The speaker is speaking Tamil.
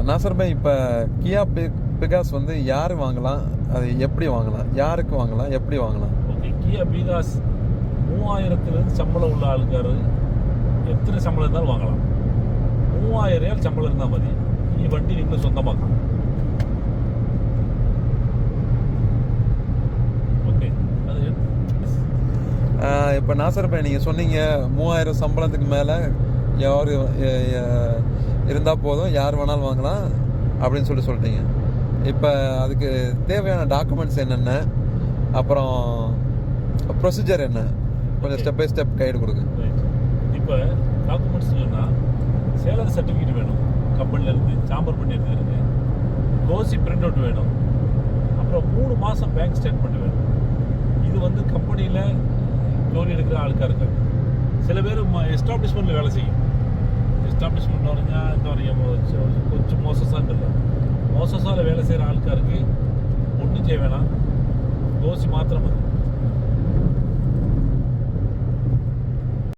நாசர் பாய், இப்போ கியா பிகாஸ் வந்து யார் வாங்கலாம், அது எப்படி வாங்கலாம், யாருக்கு வாங்கலாம், எப்படி வாங்கலாம்? ஓகே, கியா பிகாஸ் 3000 சம்பளம் உள்ள ஆளுக்காரு எத்தனை சம்பளம் இருந்தாலும் வாங்கலாம். 3000 சம்பளம் இருந்தால் மதி வண்டி நீங்களும் சொந்தமாக்கலாம். ஓகே, அது இப்போ நாசர் பாய், நீங்கள் சொன்னீங்க 3000 சம்பளத்துக்கு மேலே யார் இருந்தால் போதும், யார் வேணாலும் வாங்கலாம் அப்படின்னு சொல்லிட்டீங்க. இப்போ அதுக்கு தேவையான டாக்குமெண்ட்ஸ் என்னென்ன, அப்புறம் ப்ரொசீஜர் என்ன, கொஞ்சம் ஸ்டெப் பை ஸ்டெப் கைடு கொடுங்க. இப்போ டாக்குமெண்ட்ஸ் சொன்னால் சேலரி சர்டிஃபிகேட் வேணும், கம்பெனிலேருந்து சாம்பர் பண்ணி எடுத்துருக்கு, கோசி பிரிண்ட் அவுட் வேணும், அப்புறம் 3 மாதம் பேங்க் ஸ்டேட்மெண்ட் வேணும். இது வந்து கம்பெனியில் ஜோலி எடுக்கிற ஆளுக்காக இருக்காங்க. சில பேர் எஸ்டாப்ளிஷ்மெண்ட்டில் வேலை செய்யும். எஸ்டாப்ளிஷ்மெண்ட் வரீங்க இந்த வரைக்கும் கொஞ்சம் மோசஸாக இல்லை, மோசஸாக வேலை செய்கிற ஆளுக்காருக்கு ஒன்றும் செய்ய வேணாம், கோசி மாத்திரம்